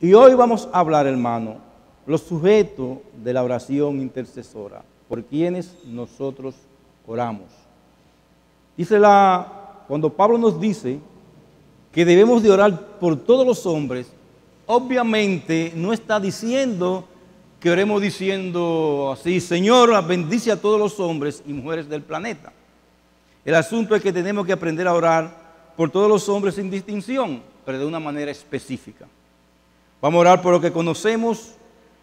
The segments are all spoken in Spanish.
Y hoy vamos a hablar, hermano, los sujetos de la oración intercesora, por quienes nosotros oramos. Cuando Pablo nos dice que debemos de orar por todos los hombres, obviamente no está diciendo que oremos diciendo así: Señor, bendice a todos los hombres y mujeres del planeta. El asunto es que tenemos que aprender a orar por todos los hombres sin distinción, pero de una manera específica. Vamos a orar por lo que conocemos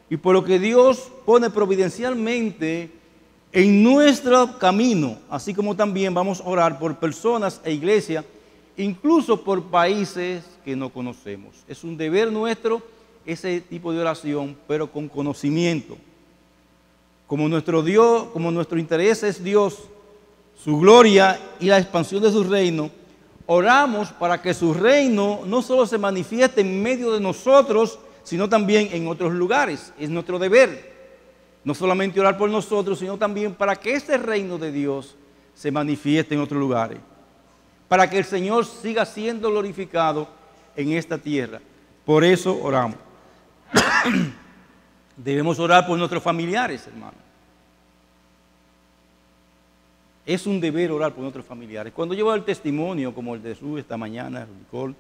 y por lo que Dios pone providencialmente en nuestro camino, así como también vamos a orar por personas e iglesias, incluso por países que no conocemos. Es un deber nuestro ese tipo de oración, pero con conocimiento. Como nuestro Dios, como nuestro interés es Dios, su gloria y la expansión de su reino, oramos para que su reino no solo se manifieste en medio de nosotros, sino también en otros lugares. Es nuestro deber, no solamente orar por nosotros, sino también para que ese reino de Dios se manifieste en otros lugares, para que el Señor siga siendo glorificado en esta tierra. Por eso oramos. Debemos orar por nuestros familiares, hermano. Es un deber orar por nuestros familiares. Cuando yo veo el testimonio, como el de Jesús esta mañana, Nicole,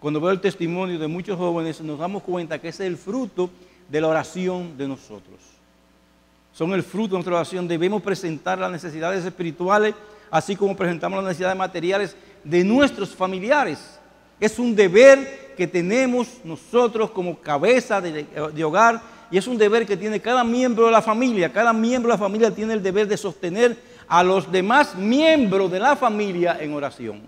cuando veo el testimonio de muchos jóvenes, nos damos cuenta que ese es el fruto de la oración de nosotros. Son el fruto de nuestra oración. Debemos presentar las necesidades espirituales, así como presentamos las necesidades materiales de nuestros familiares. Es un deber que tenemos nosotros como cabeza de hogar, y es un deber que tiene cada miembro de la familia. Cada miembro de la familia tiene el deber de sostener a los demás miembros de la familia en oración.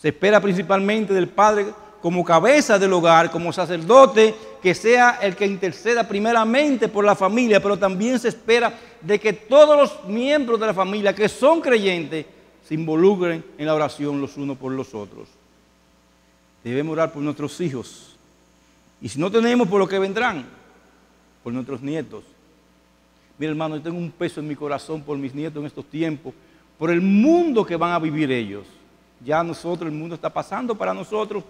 Se espera principalmente del padre como cabeza del hogar, como sacerdote, que sea el que interceda primeramente por la familia, pero también se espera de que todos los miembros de la familia que son creyentes se involucren en la oración los unos por los otros. Debemos orar por nuestros hijos, y si no tenemos, por lo que vendrán, por nuestros nietos. Mira, hermano, yo tengo un peso en mi corazón por mis nietos en estos tiempos, por el mundo que van a vivir ellos. Ya nosotros, el mundo está pasando para nosotros,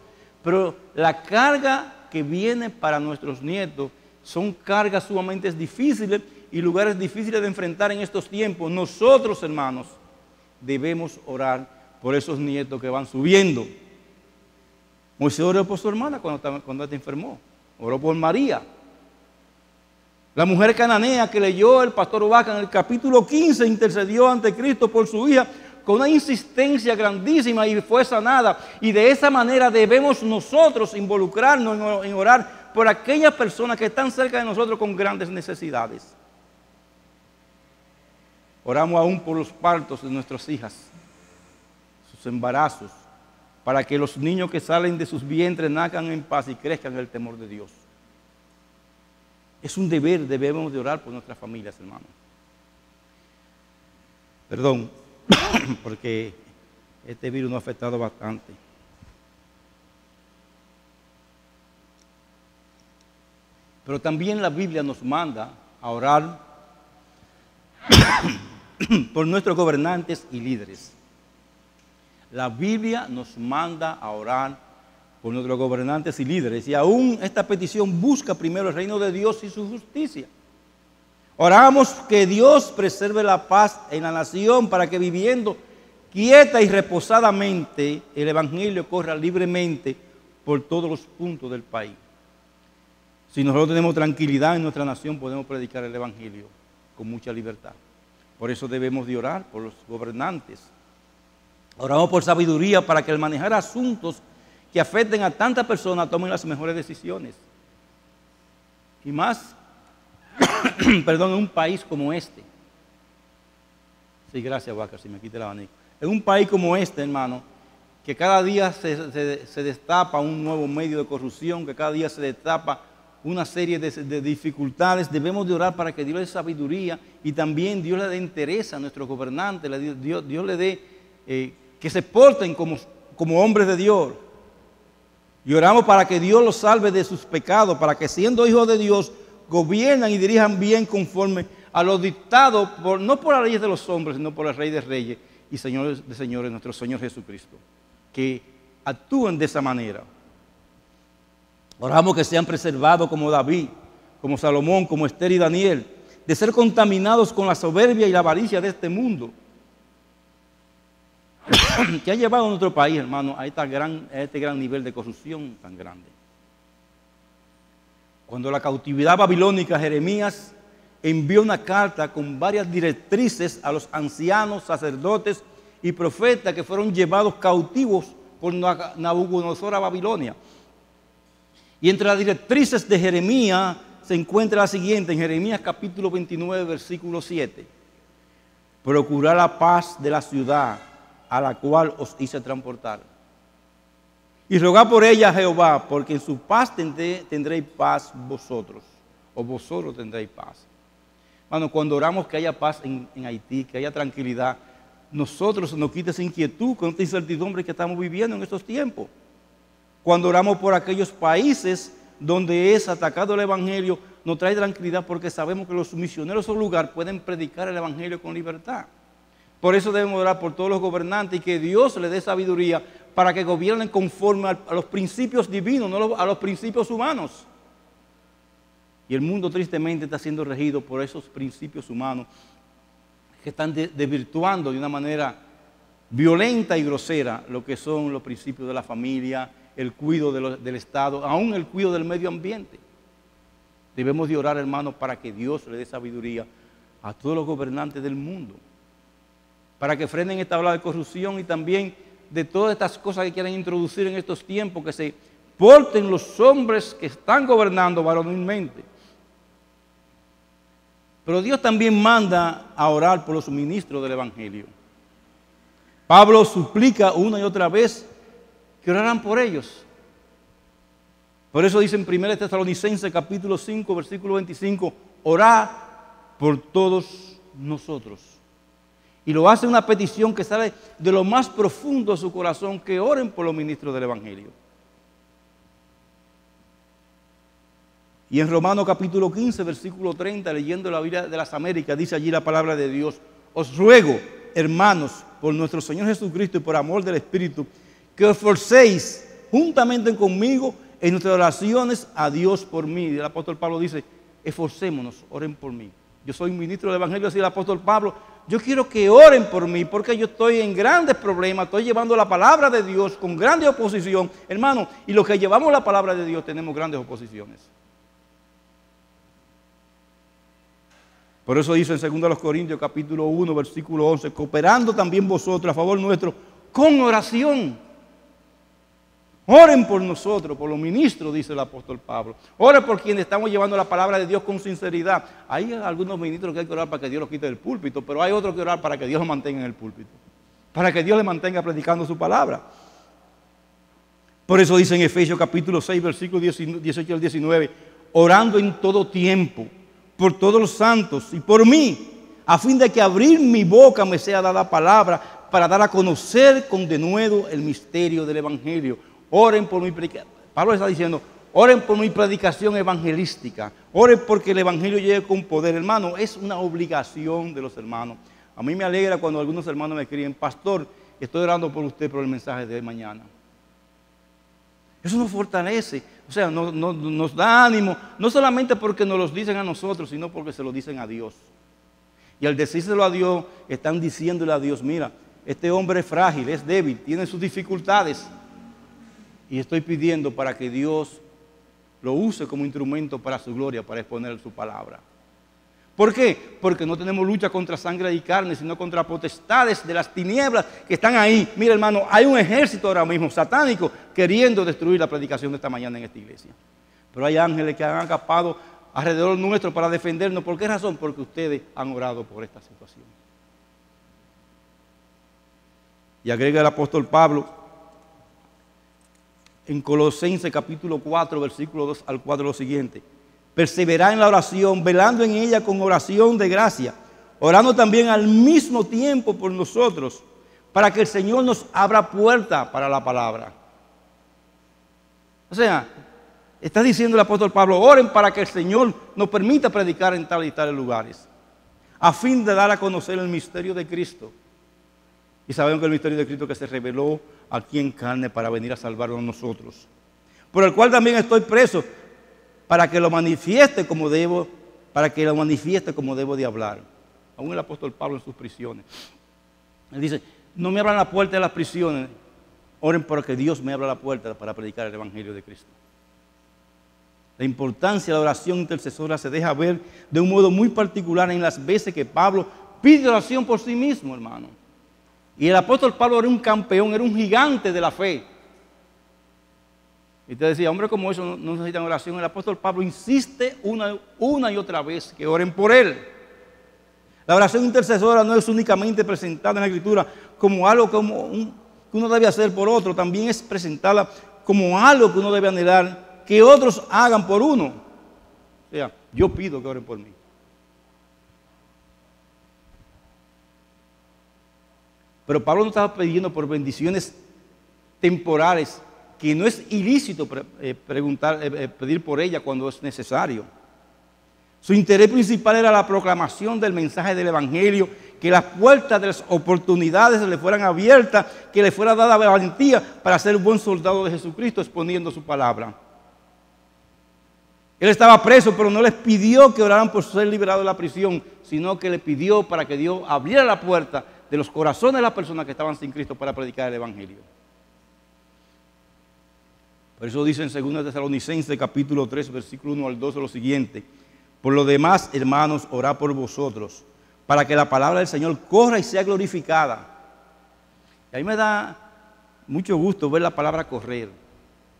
pero la carga que viene para nuestros nietos son cargas sumamente difíciles y lugares difíciles de enfrentar en estos tiempos. Nosotros, hermanos, debemos orar por esos nietos que van subiendo. Moisés oró por su hermana cuando esta enfermó, oró por María. La mujer cananea que leyó el pastor Vaca en el capítulo 15 intercedió ante Cristo por su hija con una insistencia grandísima y fue sanada. Y de esa manera debemos nosotros involucrarnos en orar por aquellas personas que están cerca de nosotros con grandes necesidades. Oramos aún por los partos de nuestras hijas, sus embarazos, para que los niños que salen de sus vientres nazcan en paz y crezcan en el temor de Dios. Es un deber, debemos de orar por nuestras familias, hermanos. Perdón, porque este virus nos ha afectado bastante. Pero también la Biblia nos manda a orar por nuestros gobernantes y líderes. La Biblia nos manda a orar por nuestros gobernantes y líderes, y aún esta petición busca primero el reino de Dios y su justicia. Oramos que Dios preserve la paz en la nación para que viviendo quieta y reposadamente el evangelio corra libremente por todos los puntos del país. Si nosotros tenemos tranquilidad en nuestra nación, podemos predicar el evangelio con mucha libertad. Por eso debemos de orar por los gobernantes. Oramos por sabiduría para que al manejar asuntos que afecten a tantas personas tomen las mejores decisiones. Y más, perdón, en un país como este. Sí, gracias, Vaca, si me quita el abanico. En un país como este, hermano, que cada día se destapa un nuevo medio de corrupción, que cada día se destapa una serie de dificultades, debemos de orar para que Dios le dé sabiduría y también Dios le dé interés a nuestros gobernantes, Dios le dé que se porten como hombres de Dios. Y oramos para que Dios los salve de sus pecados, para que siendo hijos de Dios, gobiernan y dirijan bien conforme a los dictados, no por las leyes de los hombres, sino por el Rey de Reyes y Señor de Señores, nuestro Señor Jesucristo. Que actúen de esa manera. Oramos que sean preservados como David, como Salomón, como Esther y Daniel, de ser contaminados con la soberbia y la avaricia de este mundo, que ha llevado a nuestro país, hermano, a este gran nivel de corrupción tan grande. Cuando la cautividad babilónica, Jeremías envió una carta con varias directrices a los ancianos, sacerdotes y profetas que fueron llevados cautivos por Nabucodonosor a Babilonia. Y entre las directrices de Jeremías se encuentra la siguiente, en Jeremías capítulo 29, versículo 7. Procurar la paz de la ciudad a la cual os hice transportar. Y rogad por ella a Jehová, porque en su paz tendréis paz vosotros, o vosotros tendréis paz. Bueno, cuando oramos que haya paz en Haití, que haya tranquilidad, nosotros nos quita esa inquietud con esta incertidumbre que estamos viviendo en estos tiempos. Cuando oramos por aquellos países donde es atacado el Evangelio, nos trae tranquilidad porque sabemos que los misioneros o lugar pueden predicar el Evangelio con libertad. Por eso debemos orar por todos los gobernantes y que Dios les dé sabiduría para que gobiernen conforme a los principios divinos, no a los principios humanos. Y el mundo tristemente está siendo regido por esos principios humanos que están desvirtuando de una manera violenta y grosera lo que son los principios de la familia, el cuidado del Estado, aún el cuidado del medio ambiente. Debemos de orar, hermanos, para que Dios le dé sabiduría a todos los gobernantes del mundo, para que frenen esta ola de corrupción y también de todas estas cosas que quieren introducir en estos tiempos, que se porten los hombres que están gobernando varonilmente. Pero Dios también manda a orar por los ministros del Evangelio. Pablo suplica una y otra vez que oraran por ellos. Por eso dice en 1 Tesalonicenses capítulo 5, versículo 25, orad por todos nosotros. Y lo hace una petición que sale de lo más profundo de su corazón, que oren por los ministros del Evangelio. Y en Romanos capítulo 15, versículo 30, leyendo la Biblia de las Américas, dice allí la palabra de Dios: os ruego, hermanos, por nuestro Señor Jesucristo y por amor del Espíritu, que os esforcéis juntamente conmigo en nuestras oraciones a Dios por mí. Y el apóstol Pablo dice: esforcémonos, oren por mí. Yo soy un ministro del Evangelio, así el apóstol Pablo. Yo quiero que oren por mí porque yo estoy en grandes problemas, estoy llevando la palabra de Dios con grande oposición. Hermano, y los que llevamos la palabra de Dios tenemos grandes oposiciones. Por eso dice en 2 Corintios capítulo 1, versículo 11, cooperando también vosotros a favor nuestro con oración. Oren por nosotros, por los ministros, dice el apóstol Pablo. Oren por quienes estamos llevando la palabra de Dios con sinceridad. Hay algunos ministros que hay que orar para que Dios los quite del púlpito, pero hay otros que orar para que Dios los mantenga en el púlpito, para que Dios les mantenga predicando su palabra. Por eso dice en Efesios capítulo 6, versículos 18 al 19, orando en todo tiempo, por todos los santos y por mí, a fin de que abrir mi boca me sea dada palabra para dar a conocer con denuedo el misterio del Evangelio. Oren por mi predicación. Pablo está diciendo, oren por mi predicación evangelística. Oren porque el Evangelio llegue con poder. Hermano, es una obligación de los hermanos. A mí me alegra cuando algunos hermanos me escriben: pastor, estoy orando por usted por el mensaje de mañana. Eso nos fortalece, o sea, nos da ánimo, no solamente porque nos lo dicen a nosotros, sino porque se lo dicen a Dios. Y al decírselo a Dios, están diciéndole a Dios: mira, este hombre es frágil, es débil, tiene sus dificultades. Y estoy pidiendo para que Dios lo use como instrumento para su gloria, para exponer su palabra. ¿Por qué? Porque no tenemos lucha contra sangre y carne, sino contra potestades de las tinieblas que están ahí. Mira, hermano, hay un ejército ahora mismo satánico queriendo destruir la predicación de esta mañana en esta iglesia. Pero hay ángeles que han acampado alrededor nuestro para defendernos. ¿Por qué razón? Porque ustedes han orado por esta situación. Y agrega el apóstol Pablo en Colosenses capítulo 4, versículo 2 al 4 lo siguiente: perseverad en la oración, velando en ella con oración de gracia, orando también al mismo tiempo por nosotros, para que el Señor nos abra puerta para la palabra. O sea, está diciendo el apóstol Pablo: oren para que el Señor nos permita predicar en tal y tales lugares, a fin de dar a conocer el misterio de Cristo. Y sabemos que el misterio de Cristo que se reveló aquí en carne para venir a salvarnos a nosotros. por el cual también estoy preso, para que lo manifieste como debo de hablar. Aún el apóstol Pablo en sus prisiones. Él dice, no me abran la puerta de las prisiones, oren porque Dios me abra la puerta para predicar el Evangelio de Cristo. La importancia de la oración intercesora se deja ver de un modo muy particular en las veces que Pablo pide oración por sí mismo, hermano. Y el apóstol Pablo era un campeón, era un gigante de la fe. Y usted decía, hombre como eso no necesitan oración. El apóstol Pablo insiste una y otra vez que oren por él. La oración intercesora no es únicamente presentada en la Escritura como algo que uno debe hacer por otro, también es presentada como algo que uno debe anhelar que otros hagan por uno. O sea, yo pido que oren por mí. Pero Pablo no estaba pidiendo por bendiciones temporales, que no es ilícito pedir por ella cuando es necesario. Su interés principal era la proclamación del mensaje del Evangelio, que las puertas de las oportunidades le fueran abiertas, que le fuera dada valentía para ser un buen soldado de Jesucristo exponiendo su palabra. Él estaba preso, pero no les pidió que oraran por ser liberado de la prisión, sino que le pidió para que Dios abriera la puerta de los corazones de las personas que estaban sin Cristo para predicar el Evangelio. Por eso dice en 2 Tesalonicenses capítulo 3, versículo 1 al 12 lo siguiente: por lo demás, hermanos, orad por vosotros, para que la palabra del Señor corra y sea glorificada. Y a mí me da mucho gusto ver la palabra correr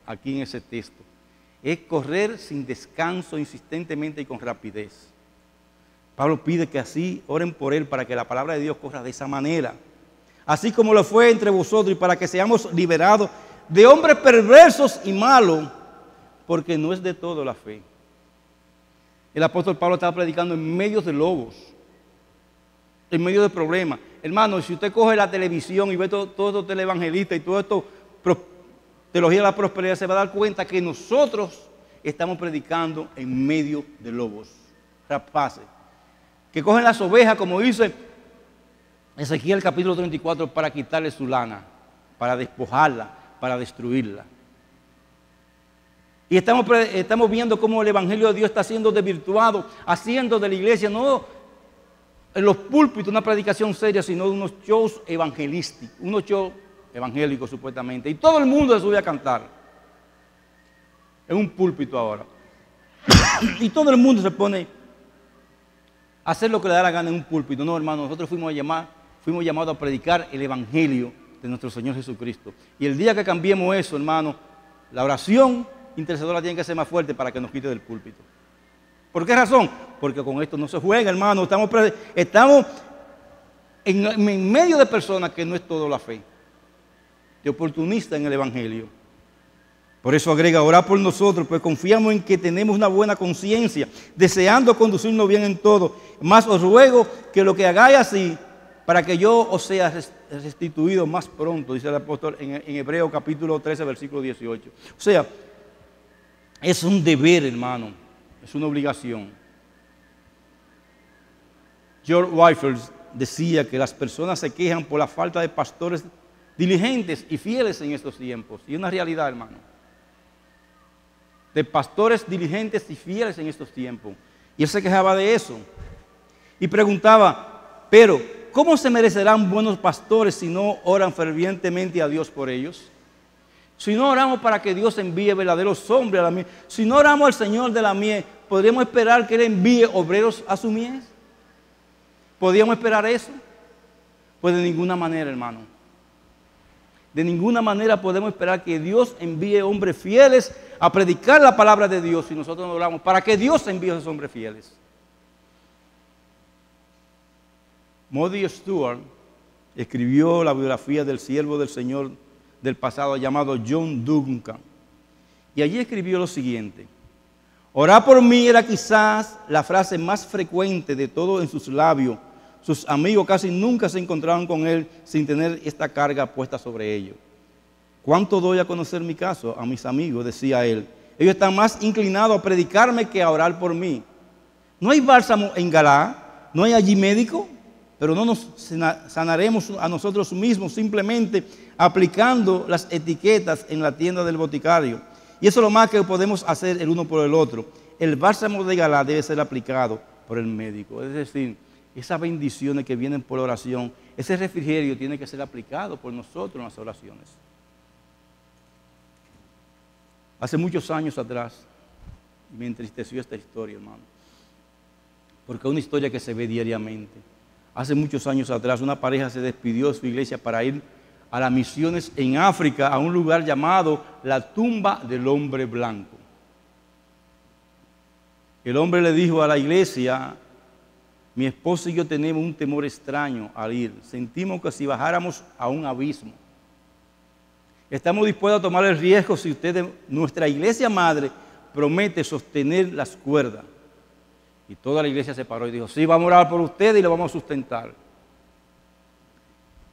aquí en ese texto. Es correr sin descanso, insistentemente y con rapidez. Pablo pide que así oren por él para que la palabra de Dios corra de esa manera. Así como lo fue entre vosotros, y para que seamos liberados de hombres perversos y malos, porque no es de todo la fe. El apóstol Pablo estaba predicando en medio de lobos, en medio de problemas. Hermano, si usted coge la televisión y ve todo esto televangelista y todo esto teología de la prosperidad, se va a dar cuenta que nosotros estamos predicando en medio de lobos, rapaces, que cogen las ovejas, como dice Ezequiel capítulo 34, para quitarle su lana, para despojarla, para destruirla. Y estamos viendo cómo el Evangelio de Dios está siendo desvirtuado, haciendo de la iglesia no en los púlpitos una predicación seria, sino unos shows evangelísticos, unos shows evangélicos supuestamente. Y todo el mundo se sube a cantar en un púlpito ahora. Y todo el mundo se pone a hacer lo que le da la gana en un púlpito. No, hermano, nosotros fuimos llamados a predicar el Evangelio de nuestro Señor Jesucristo. Y el día que cambiemos eso, hermano, la oración intercesora tiene que ser más fuerte para que nos quite del púlpito. ¿Por qué razón? Porque con esto no se juega, hermano. Estamos en medio de personas que no es todo la fe, de oportunistas en el Evangelio. Por eso agrega, orad por nosotros, pues confiamos en que tenemos una buena conciencia, deseando conducirnos bien en todo. Más os ruego que lo que hagáis así, para que yo os sea restituido más pronto, dice el apóstol en Hebreos capítulo 13, versículo 18. O sea, es un deber, hermano, es una obligación. George Whitefield decía que las personas se quejan por la falta de pastores diligentes y fieles en estos tiempos. Y es una realidad, hermano. De pastores diligentes y fieles en estos tiempos. Y él se quejaba de eso. Y preguntaba, pero ¿cómo se merecerán buenos pastores si no oran fervientemente a Dios por ellos? Si no oramos para que Dios envíe verdaderos hombres a la mies, si no oramos al Señor de la mies, ¿podríamos esperar que Él envíe obreros a su mies? ¿Podríamos esperar eso? Pues de ninguna manera, hermano. De ninguna manera podemos esperar que Dios envíe hombres fieles a predicar la palabra de Dios si nosotros no oramos para que Dios envíe a esos hombres fieles. Moody Stuart escribió la biografía del siervo del Señor del pasado llamado John Duncan. Y allí escribió lo siguiente: orar por mí era quizás la frase más frecuente de todo en sus labios. Sus amigos casi nunca se encontraban con él sin tener esta carga puesta sobre ellos. ¿Cuánto doy a conocer mi caso a mis amigos?, decía él. Ellos están más inclinados a predicarme que a orar por mí. No hay bálsamo en Galá, no hay allí médico, pero no nos sanaremos a nosotros mismos simplemente aplicando las etiquetas en la tienda del boticario. Y eso es lo más que podemos hacer el uno por el otro. El bálsamo de Galá debe ser aplicado por el médico. Es decir, esas bendiciones que vienen por oración, ese refrigerio tiene que ser aplicado por nosotros en las oraciones. Hace muchos años atrás, me entristeció esta historia, hermano, porque es una historia que se ve diariamente. Hace muchos años atrás, una pareja se despidió de su iglesia para ir a las misiones en África, a un lugar llamado la tumba del hombre blanco. El hombre le dijo a la iglesia: mi esposo y yo tenemos un temor extraño al ir. Sentimos que si bajáramos a un abismo. Estamos dispuestos a tomar el riesgo si usted, nuestra iglesia madre, promete sostener las cuerdas. Y toda la iglesia se paró y dijo: sí, vamos a orar por usted y lo vamos a sustentar.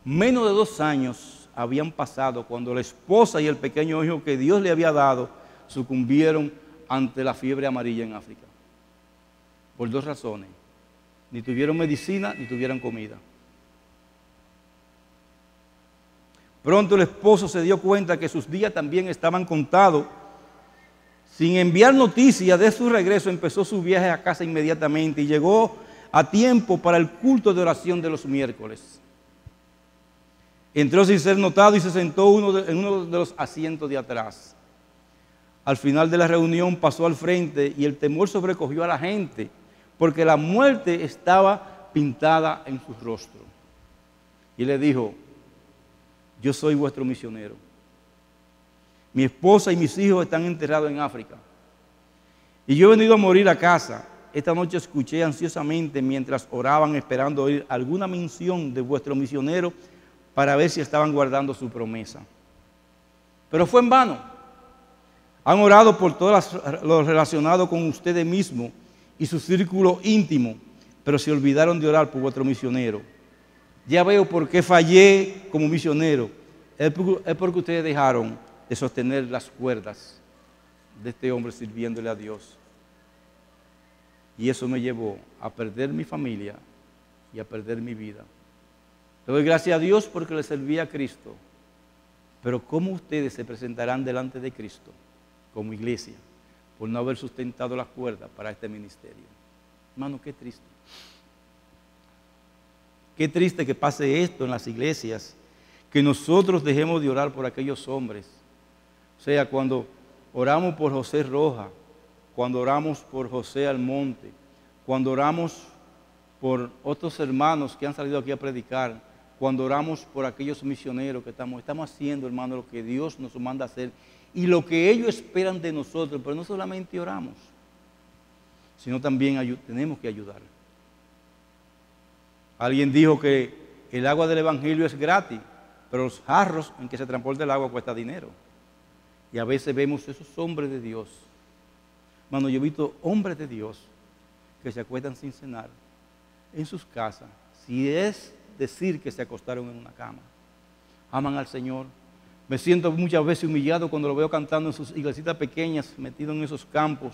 Menos de 2 años habían pasado cuando la esposa y el pequeño hijo que Dios le había dado sucumbieron ante la fiebre amarilla en África. Por 2 razones. Ni tuvieron medicina, ni tuvieron comida. Pronto el esposo se dio cuenta que sus días también estaban contados. Sin enviar noticias de su regreso, empezó su viaje a casa inmediatamente y llegó a tiempo para el culto de oración de los miércoles. Entró sin ser notado y se sentó en uno de los asientos de atrás. Al final de la reunión pasó al frente y el temor sobrecogió a la gente, porque la muerte estaba pintada en su rostro. Y le dijo: yo soy vuestro misionero. Mi esposa y mis hijos están enterrados en África. Y yo he venido a morir a casa. Esta noche escuché ansiosamente mientras oraban, esperando oír alguna mención de vuestro misionero para ver si estaban guardando su promesa. Pero fue en vano. Han orado por todo lo relacionado con ustedes mismos y su círculo íntimo, pero se olvidaron de orar por vuestro misionero. Ya veo por qué fallé como misionero. Es porque ustedes dejaron de sostener las cuerdas de este hombre sirviéndole a Dios. Y eso me llevó a perder mi familia y a perder mi vida. Le doy gracias a Dios porque le serví a Cristo. Pero ¿cómo ustedes se presentarán delante de Cristo como iglesia por no haber sustentado las cuerdas para este ministerio? Hermano, qué triste. Qué triste que pase esto en las iglesias, que nosotros dejemos de orar por aquellos hombres. O sea, cuando oramos por José Roja, cuando oramos por José Almonte, cuando oramos por otros hermanos que han salido aquí a predicar, cuando oramos por aquellos misioneros que estamos haciendo, hermano, lo que Dios nos manda a hacer y lo que ellos esperan de nosotros, pero no solamente oramos, sino también tenemos que ayudar. Alguien dijo que el agua del Evangelio es gratis, pero los jarros en que se transporta el agua cuesta dinero. Y a veces vemos esos hombres de Dios. Hermano, yo he visto hombres de Dios que se acuestan sin cenar en sus casas, si es decir que se acostaron en una cama. Aman al Señor. Me siento muchas veces humillado cuando lo veo cantando en sus iglesitas pequeñas, metido en esos campos,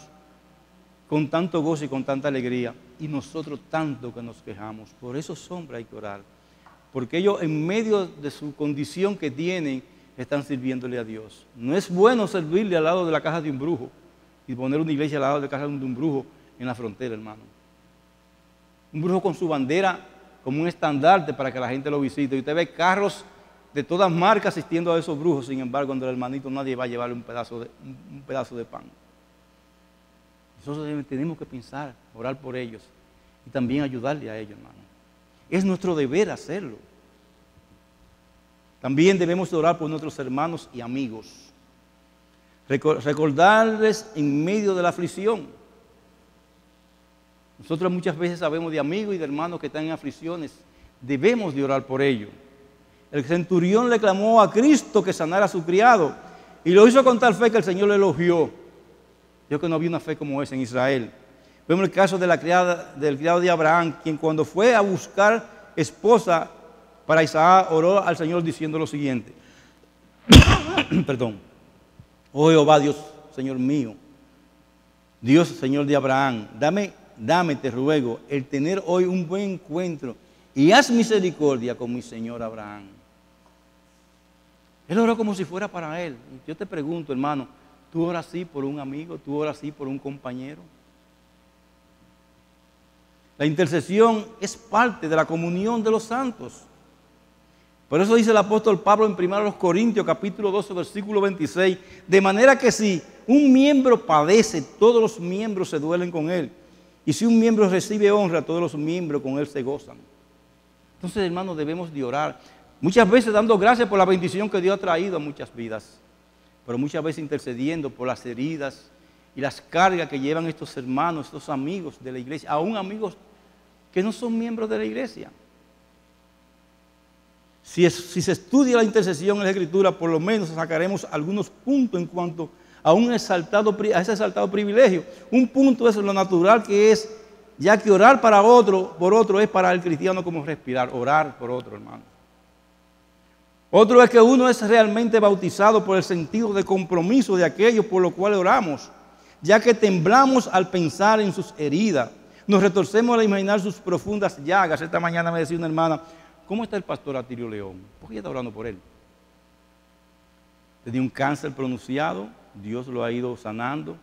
con tanto gozo y con tanta alegría. Y nosotros tanto que nos quejamos. Por esos hombres hay que orar. Porque ellos en medio de su condición que tienen, están sirviéndole a Dios. No es bueno servirle al lado de la casa de un brujo y poner una iglesia al lado de la casa de un brujo en la frontera, hermano. Un brujo con su bandera como un estandarte para que la gente lo visite. Y usted ve carros de todas marcas asistiendo a esos brujos. Sin embargo, cuando el hermanito nadie va a llevarle un pedazo de pan. Nosotros tenemos que pensar, orar por ellos y también ayudarle a ellos, hermano. Es nuestro deber hacerlo. También debemos orar por nuestros hermanos y amigos. Recordarles en medio de la aflicción. Nosotros muchas veces sabemos de amigos y de hermanos que están en aflicciones. Debemos de orar por ellos. El centurión le clamó a Cristo que sanara a su criado y lo hizo con tal fe que el Señor le elogió. Yo que no había una fe como esa en Israel. Vemos el caso de del criado de Abraham, quien cuando fue a buscar esposa para Isaac, oró al Señor diciendo lo siguiente. Perdón. Oh Jehová, Dios, Señor mío, Dios, Señor de Abraham, dame, te ruego, el tener hoy un buen encuentro y haz misericordia con mi Señor Abraham. Él oró como si fuera para él. Yo te pregunto, hermano, Tú oras así por un amigo, tú oras así por un compañero. La intercesión es parte de la comunión de los santos. Por eso dice el apóstol Pablo en 1 Corintios capítulo 12, versículo 26, de manera que si un miembro padece, todos los miembros se duelen con él. Y si un miembro recibe honra, todos los miembros con él se gozan. Entonces, hermanos, debemos de orar. Muchas veces dando gracias por la bendición que Dios ha traído a muchas vidas. Pero muchas veces intercediendo por las heridas y las cargas que llevan estos hermanos, estos amigos de la iglesia, aún amigos que no son miembros de la iglesia. Si se estudia la intercesión en la Escritura, por lo menos sacaremos algunos puntos en cuanto a ese exaltado privilegio. Un punto es lo natural que es, ya que orar por otro es para el cristiano como respirar, orar por otro, hermano. Otro es que uno es realmente bautizado por el sentido de compromiso de aquello por lo cual oramos, ya que temblamos al pensar en sus heridas, nos retorcemos al imaginar sus profundas llagas. Esta mañana me decía una hermana, ¿cómo está el pastor Atilio León? ¿Por qué ella está orando por él? Tenía un cáncer pronunciado, Dios lo ha ido sanando,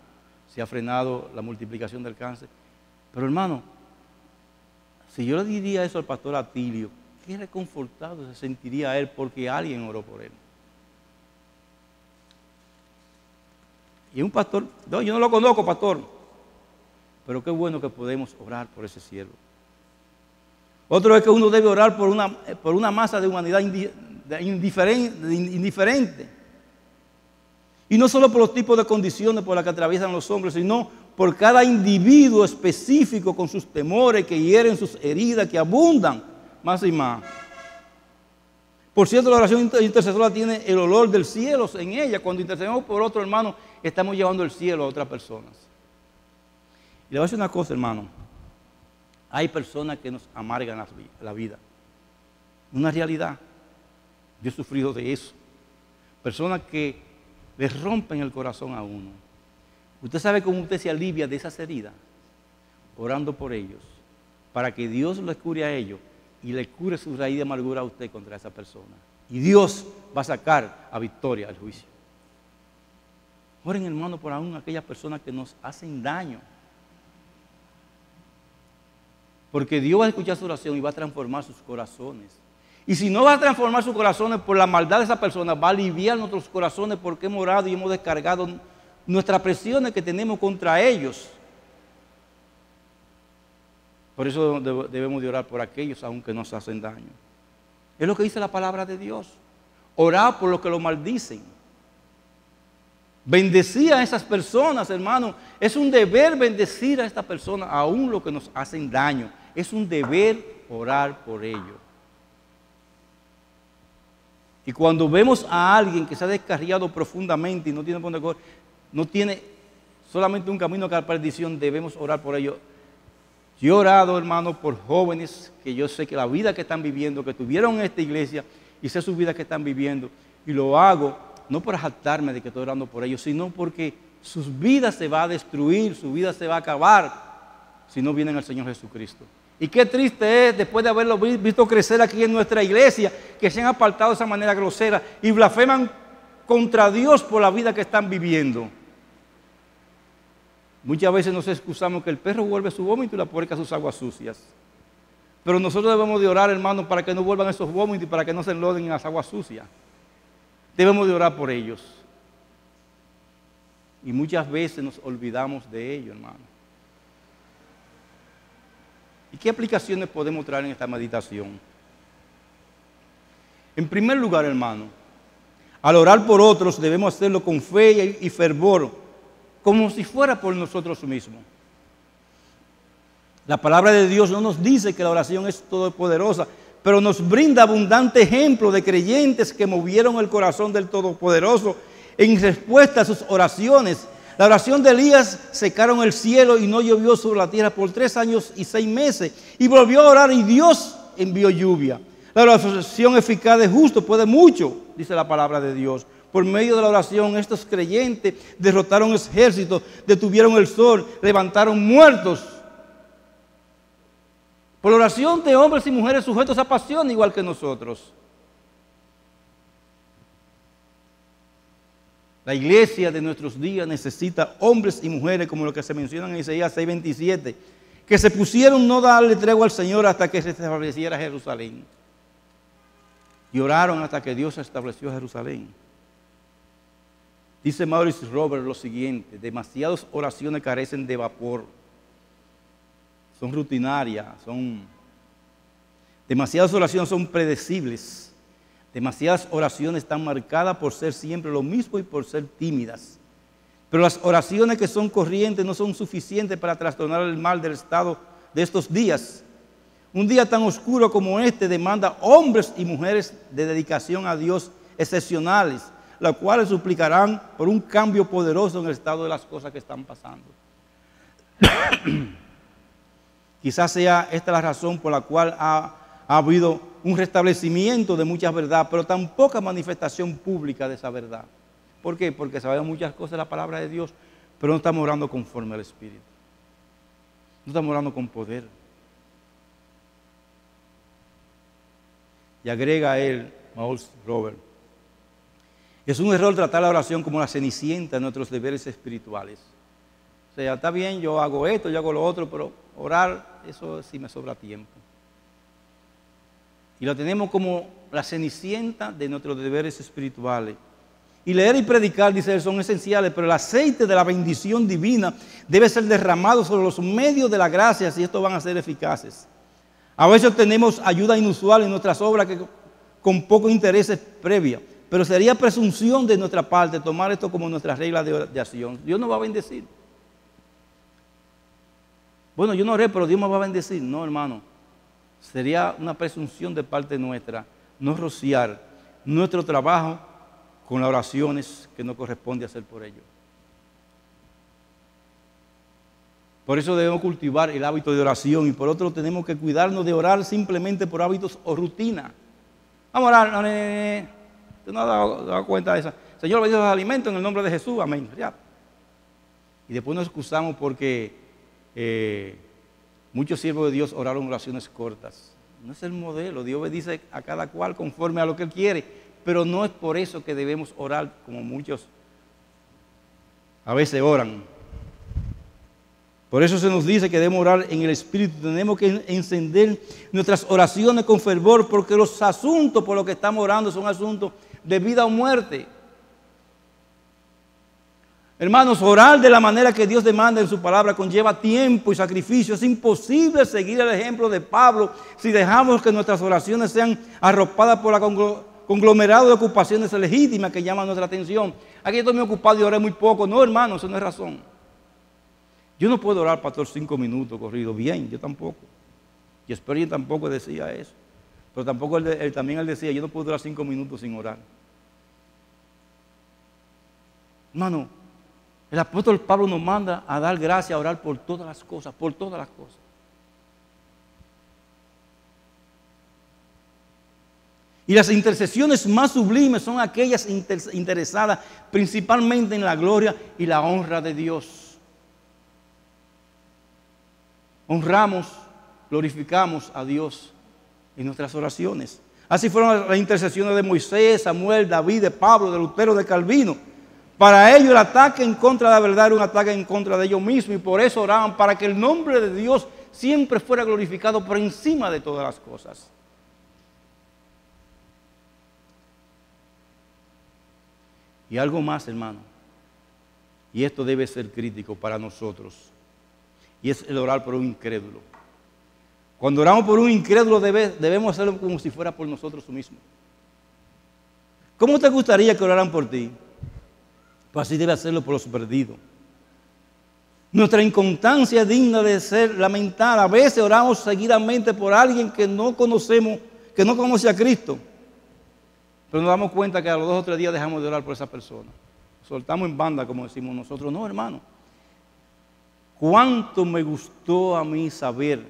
se ha frenado la multiplicación del cáncer. Pero hermano, si yo le diría eso al pastor Atilio, qué reconfortado se sentiría él porque alguien oró por él. Y un pastor, no, yo no lo conozco, pastor, pero qué bueno que podemos orar por ese siervo. Otro es que uno debe orar por una masa de humanidad indiferente. Y no solo por los tipos de condiciones por las que atraviesan los hombres, sino por cada individuo específico con sus temores que hieren sus heridas, que abundan más y más. Por cierto, la oración intercesora tiene el olor del cielo en ella. Cuando intercedemos por otro hermano, estamos llevando el cielo a otras personas. Y le voy a decir una cosa, hermano. Hay personas que nos amargan la vida. Una realidad. Yo he sufrido de eso. Personas que le rompen el corazón a uno. Usted sabe cómo usted se alivia de esas heridas. Orando por ellos. Para que Dios les cure a ellos y le cure su raíz de amargura a usted contra esa persona. Y Dios va a sacar a victoria al juicio. Oren, hermano, por aún aquellas personas que nos hacen daño. Porque Dios va a escuchar su oración y va a transformar sus corazones. Y si no va a transformar sus corazones por la maldad de esa persona, va a aliviar nuestros corazones porque hemos orado y hemos descargado nuestras presiones que tenemos contra ellos. Por eso debemos de orar por aquellos aunque nos hacen daño. Es lo que dice la palabra de Dios. Orar por los que lo maldicen. Bendecir a esas personas, hermano. Es un deber bendecir a estas personas, aún los que nos hacen daño. Es un deber orar por ellos. Y cuando vemos a alguien que se ha descarriado profundamente y no tiene solamente un camino a la perdición, debemos orar por ellos. Yo he orado, hermano, por jóvenes que yo sé que la vida que están viviendo, que tuvieron en esta iglesia y sé su vida que están viviendo. Y lo hago no para jactarme de que estoy orando por ellos, sino porque sus vidas se va a destruir, su vida se va a acabar si no vienen al Señor Jesucristo. Y qué triste es, después de haberlo visto crecer aquí en nuestra iglesia, que se han apartado de esa manera grosera y blasfeman contra Dios por la vida que están viviendo. Muchas veces nos excusamos que el perro vuelve su vómito y la puerca sus aguas sucias. Pero nosotros debemos de orar, hermano, para que no vuelvan esos vómitos y para que no se enloden en las aguas sucias. Debemos de orar por ellos. Y muchas veces nos olvidamos de ellos, hermano. ¿Y qué aplicaciones podemos traer en esta meditación? En primer lugar, hermano, al orar por otros debemos hacerlo con fe y fervor, como si fuera por nosotros mismos. La palabra de Dios no nos dice que la oración es todopoderosa, pero nos brinda abundante ejemplo de creyentes que movieron el corazón del Todopoderoso en respuesta a sus oraciones. La oración de Elías secaron el cielo y no llovió sobre la tierra por 3 años y 6 meses. Y volvió a orar y Dios envió lluvia. La oración eficaz de justo puede mucho, dice la palabra de Dios. Por medio de la oración, estos creyentes derrotaron ejércitos, detuvieron el sol, levantaron muertos. Por la oración de hombres y mujeres sujetos a pasión igual que nosotros. La iglesia de nuestros días necesita hombres y mujeres, como lo que se menciona en Isaías 6:27, que se pusieron no darle tregua al Señor hasta que se estableciera Jerusalén. Y oraron hasta que Dios estableció Jerusalén. Dice Maurice Robert lo siguiente: demasiadas oraciones carecen de vapor, son rutinarias, demasiadas oraciones son predecibles, demasiadas oraciones están marcadas por ser siempre lo mismo y por ser tímidas. Pero las oraciones que son corrientes no son suficientes para trastornar el mal del estado de estos días. Un día tan oscuro como este demanda hombres y mujeres de dedicación a Dios excepcionales, los cuales suplicarán por un cambio poderoso en el estado de las cosas que están pasando. Quizás sea esta la razón por la cual ha habido un restablecimiento de muchas verdades, pero tan poca manifestación pública de esa verdad. ¿Por qué? Porque sabemos muchas cosas de la palabra de Dios, pero no estamos orando conforme al Espíritu. No estamos orando con poder. Y agrega él, Maurice Robert, es un error tratar la oración como la cenicienta de nuestros deberes espirituales. O sea, está bien, yo hago esto, yo hago lo otro, pero orar, eso sí me sobra tiempo. Y lo tenemos como la cenicienta de nuestros deberes espirituales. Y leer y predicar, dice él, son esenciales, pero el aceite de la bendición divina debe ser derramado sobre los medios de la gracia si estos van a ser eficaces. A veces tenemos ayuda inusual en nuestras obras con pocos intereses previos, pero sería presunción de nuestra parte tomar esto como nuestra regla de acción. Dios nos va a bendecir. Bueno, yo no oré, pero Dios me va a bendecir. No, hermano. Sería una presunción de parte nuestra no rociar nuestro trabajo con las oraciones que nos corresponde hacer por ellos. Por eso debemos cultivar el hábito de oración y por otro tenemos que cuidarnos de orar simplemente por hábitos o rutina. Vamos a orar, ¿tú no has dado cuenta de eso? Señor, bendice los alimentos en el nombre de Jesús, amén. Ya. Y después nos excusamos porque muchos siervos de Dios oraron oraciones cortas. No es el modelo, Dios bendice a cada cual conforme a lo que Él quiere, pero no es por eso que debemos orar como muchos a veces oran. Por eso se nos dice que debemos orar en el Espíritu. Tenemos que encender nuestras oraciones con fervor, porque los asuntos por los que estamos orando son asuntos de vida o muerte. Hermanos, orar de la manera que Dios demanda en su palabra conlleva tiempo y sacrificio. Es imposible seguir el ejemplo de Pablo si dejamos que nuestras oraciones sean arropadas por la conglomerado de ocupaciones legítimas que llaman nuestra atención. Aquí estoy muy ocupado y oré muy poco. No, hermano, eso no es razón. Yo no puedo orar, pastor, 5 minutos corrido. Bien, yo tampoco. Y Spurgeon tampoco decía eso. Pero tampoco también él decía, yo no puedo durar 5 minutos sin orar. Hermano, el apóstol Pablo nos manda a dar gracias, a orar por todas las cosas, por todas las cosas. Y las intercesiones más sublimes son aquellas interesadas principalmente en la gloria y la honra de Dios. Honramos, glorificamos a Dios en nuestras oraciones. Así fueron las intercesiones de Moisés, Samuel, David, de Pablo, de Lutero, de Calvino. Para ellos el ataque en contra de la verdad era un ataque en contra de ellos mismos y por eso oraban para que el nombre de Dios siempre fuera glorificado por encima de todas las cosas. Y algo más, hermano, y esto debe ser crítico para nosotros, y es el orar por un incrédulo. Cuando oramos por un incrédulo debemos hacerlo como si fuera por nosotros mismos. ¿Cómo te gustaría que oraran por ti? Pues así debe hacerlo por los perdidos. Nuestra inconstancia es digna de ser lamentada. A veces oramos seguidamente por alguien que no conocemos, que no conoce a Cristo. Pero nos damos cuenta que a los 2 o 3 días dejamos de orar por esa persona. Soltamos en banda, como decimos nosotros. No, hermano. Cuánto me gustó a mí saber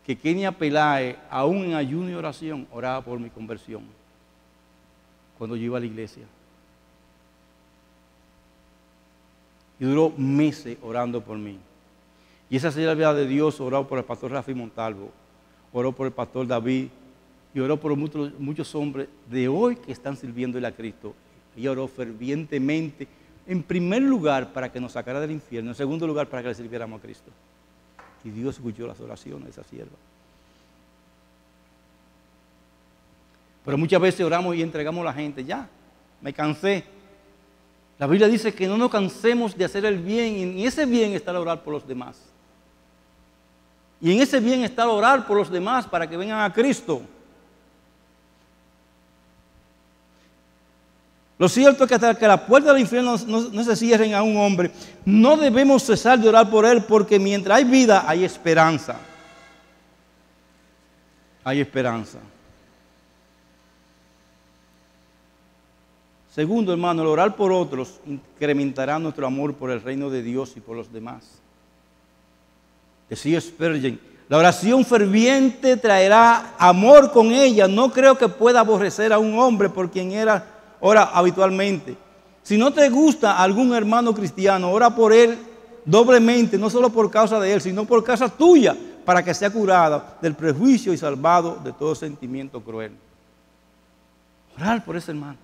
que Kenia Peláez, aún en ayuno y oración, oraba por mi conversión cuando yo iba a la iglesia. Y duró meses orando por mí. Y esa sierva de Dios oró por el pastor Rafi Montalvo, oró por el pastor David y oró por muchos hombres de hoy que están sirviéndole a Cristo Ella oró fervientemente, en primer lugar para que nos sacara del infierno, en segundo lugar para que le sirviéramos a Cristo. Y Dios escuchó las oraciones de esa sierva. Pero muchas veces oramos y entregamos a la gente, ya, me cansé. La Biblia dice que no nos cansemos de hacer el bien, y en ese bien está el orar por los demás. Y en ese bien está el orar por los demás para que vengan a Cristo. Lo cierto es que hasta que las puertas del infierno no se cierren a un hombre, no debemos cesar de orar por él, porque mientras hay vida hay esperanza. Hay esperanza. Segundo, hermano, el orar por otros incrementará nuestro amor por el reino de Dios y por los demás. Decía Spurgeon, la oración ferviente traerá amor con ella. No creo que pueda aborrecer a un hombre por quien ora habitualmente. Si no te gusta algún hermano cristiano, ora por él doblemente, no solo por causa de él, sino por causa tuya, para que sea curada del prejuicio y salvado de todo sentimiento cruel. Orar por ese hermano.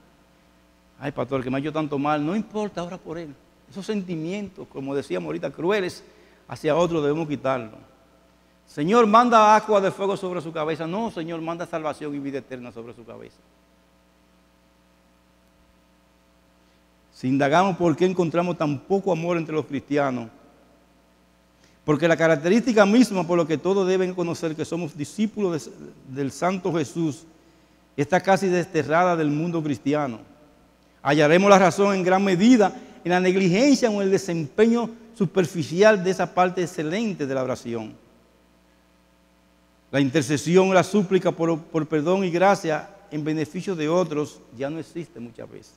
Ay, pastor, que me ha hecho tanto mal. No importa, ora por él. Esos sentimientos, como decíamos ahorita, crueles hacia otros, debemos quitarlos. Señor, manda agua de fuego sobre su cabeza. No, Señor, manda salvación y vida eterna sobre su cabeza. Si indagamos por qué encontramos tan poco amor entre los cristianos, porque la característica misma por la que todos deben conocer que somos discípulos del Santo Jesús está casi desterrada del mundo cristiano. Hallaremos la razón en gran medida en la negligencia o en el desempeño superficial de esa parte excelente de la oración. La intercesión, la súplica por perdón y gracia en beneficio de otros ya no existe muchas veces.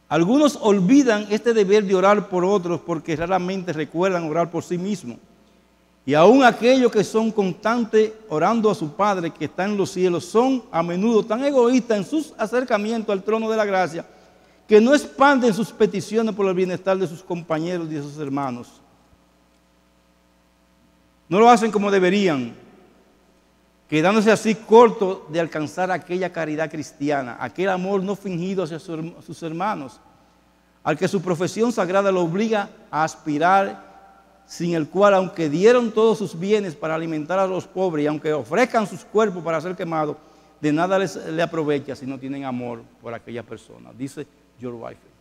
Algunos olvidan este deber de orar por otros porque raramente recuerdan orar por sí mismos. Y aún aquellos que son constantes orando a su Padre que está en los cielos son a menudo tan egoístas en sus acercamientos al trono de la gracia que no expanden sus peticiones por el bienestar de sus compañeros y de sus hermanos. No lo hacen como deberían, quedándose así cortos de alcanzar aquella caridad cristiana, aquel amor no fingido hacia sus hermanos, al que su profesión sagrada lo obliga a aspirar, sin el cual, aunque dieron todos sus bienes para alimentar a los pobres y aunque ofrezcan sus cuerpos para ser quemados, de nada le aprovecha si no tienen amor por aquella persona, dice George Whitefield.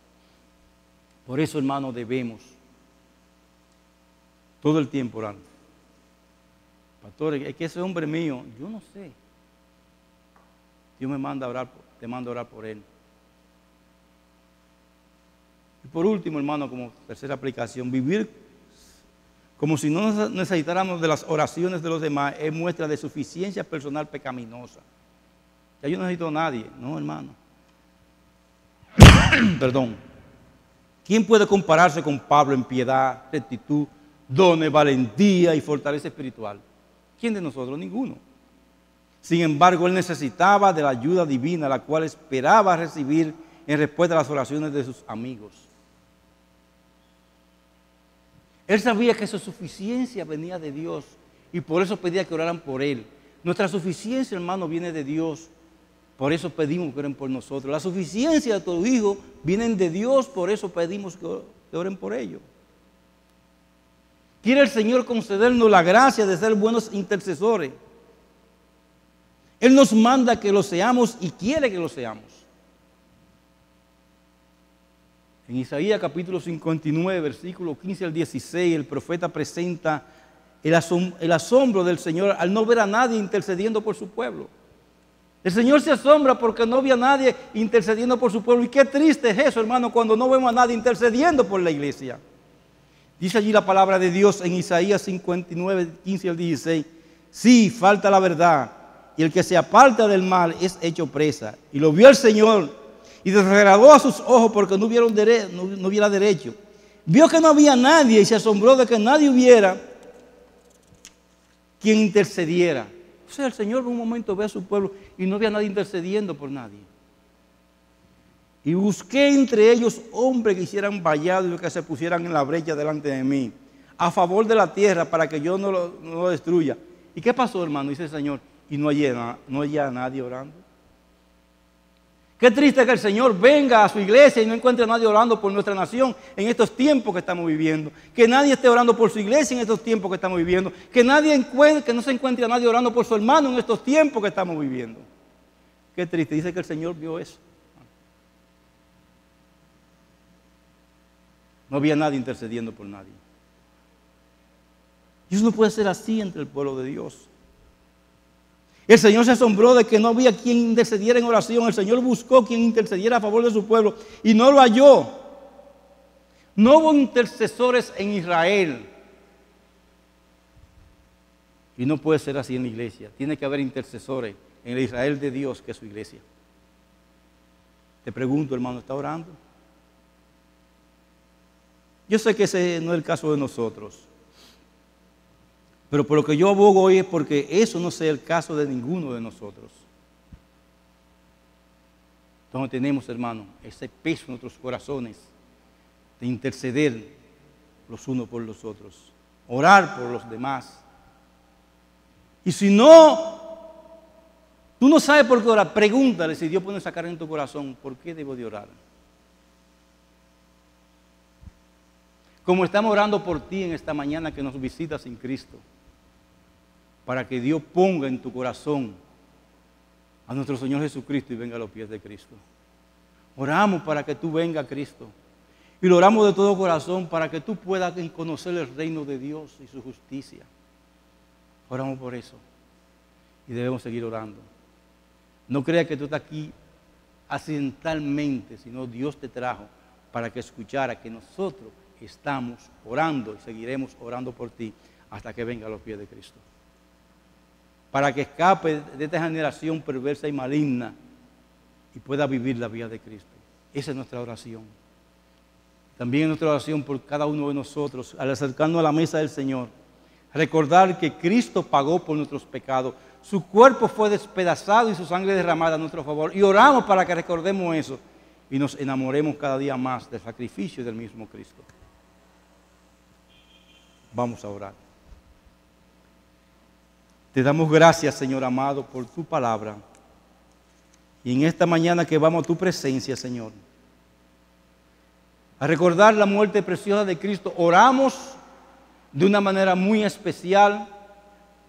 Por eso, hermanos, debemos todo el tiempo orar. Pastor, es que ese hombre mío, yo no sé. Dios me manda a orar, te manda a orar por él. Y por último, hermano, como tercera aplicación, vivir como si no necesitáramos de las oraciones de los demás es muestra de suficiencia personal pecaminosa. Ya yo no necesito a nadie, no, hermano. Perdón. ¿Quién puede compararse con Pablo en piedad, rectitud, dones, valentía y fortaleza espiritual? ¿Quién de nosotros? Ninguno. Sin embargo, él necesitaba de la ayuda divina, la cual esperaba recibir en respuesta a las oraciones de sus amigos. Él sabía que su suficiencia venía de Dios y por eso pedía que oraran por él. Nuestra suficiencia, hermano, viene de Dios. Por eso pedimos que oren por nosotros. La suficiencia de tus hijos vienen de Dios, por eso pedimos que oren por ellos. Quiere el Señor concedernos la gracia de ser buenos intercesores. Él nos manda que lo seamos y quiere que lo seamos. En Isaías capítulo 59, versículo 15 al 16, el profeta presenta el asombro del Señor al no ver a nadie intercediendo por su pueblo. El Señor se asombra porque no ve a nadie intercediendo por su pueblo. Y qué triste es eso, hermano, cuando no vemos a nadie intercediendo por la iglesia. Dice allí la palabra de Dios en Isaías 59, 15 al 16. Sí, falta la verdad, y el que se aparta del mal es hecho presa. Y lo vio el Señor y desagradó a sus ojos porque no hubiera derecho. Vio que no había nadie y se asombró de que nadie hubiera quien intercediera. O sea, el Señor en un momento ve a su pueblo y no había nadie intercediendo por nadie. Y busqué entre ellos hombres que hicieran vallado y que se pusieran en la brecha delante de mí, a favor de la tierra para que yo no lo destruya. ¿Y qué pasó, hermano? Dice el Señor, y no haya nadie orando. Qué triste que el Señor venga a su iglesia y no encuentre a nadie orando por nuestra nación en estos tiempos que estamos viviendo. Que nadie esté orando por su iglesia en estos tiempos que estamos viviendo. Que no se encuentre a nadie orando por su hermano en estos tiempos que estamos viviendo. Qué triste. Dice que el Señor vio eso. No había nadie intercediendo por nadie. Y eso no puede ser así entre el pueblo de Dios. El Señor se asombró de que no había quien intercediera en oración. El Señor buscó quien intercediera a favor de su pueblo y no lo halló. No hubo intercesores en Israel. Y no puede ser así en la iglesia. Tiene que haber intercesores en el Israel de Dios, que es su iglesia. Te pregunto, hermano, ¿está orando? Yo sé que ese no es el caso de nosotros. Pero por lo que yo abogo hoy es porque eso no sea el caso de ninguno de nosotros. Entonces tenemos, hermano, ese peso en nuestros corazones de interceder los unos por los otros, orar por los demás. Y si no, tú no sabes por qué orar, pregúntale si Dios pone esa carga en tu corazón, ¿por qué debo de orar? Como estamos orando por ti en esta mañana que nos visitas en Cristo, para que Dios ponga en tu corazón a nuestro Señor Jesucristo y venga a los pies de Cristo. Oramos para que tú vengas a Cristo. Y lo oramos de todo corazón para que tú puedas conocer el reino de Dios y su justicia. Oramos por eso. Y debemos seguir orando. No creas que tú estás aquí accidentalmente, sino Dios te trajo para que escuchara que nosotros estamos orando y seguiremos orando por ti hasta que venga a los pies de Cristo. Para que escape de esta generación perversa y maligna y pueda vivir la vida de Cristo. Esa es nuestra oración. También es nuestra oración por cada uno de nosotros, al acercarnos a la mesa del Señor, recordar que Cristo pagó por nuestros pecados, su cuerpo fue despedazado y su sangre derramada a nuestro favor, y oramos para que recordemos eso y nos enamoremos cada día más del sacrificio del mismo Cristo. Vamos a orar. Te damos gracias, Señor amado, por tu palabra. Y en esta mañana que vamos a tu presencia, Señor, a recordar la muerte preciosa de Cristo, oramos de una manera muy especial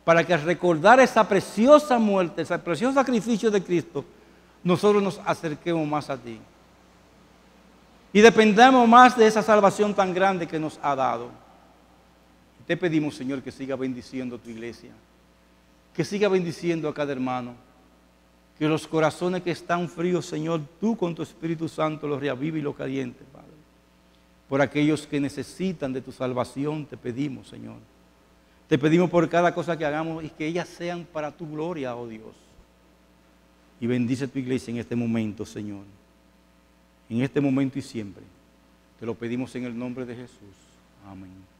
para que al recordar esa preciosa muerte, ese precioso sacrificio de Cristo, nosotros nos acerquemos más a ti. Y dependamos más de esa salvación tan grande que nos ha dado. Te pedimos, Señor, que siga bendiciendo tu iglesia. Que siga bendiciendo a cada hermano. Que los corazones que están fríos, Señor, tú con tu Espíritu Santo los reavive y los caliente, Padre. Por aquellos que necesitan de tu salvación, te pedimos, Señor. Te pedimos por cada cosa que hagamos y que ellas sean para tu gloria, oh Dios. Y bendice tu iglesia en este momento, Señor. En este momento y siempre. Te lo pedimos en el nombre de Jesús. Amén.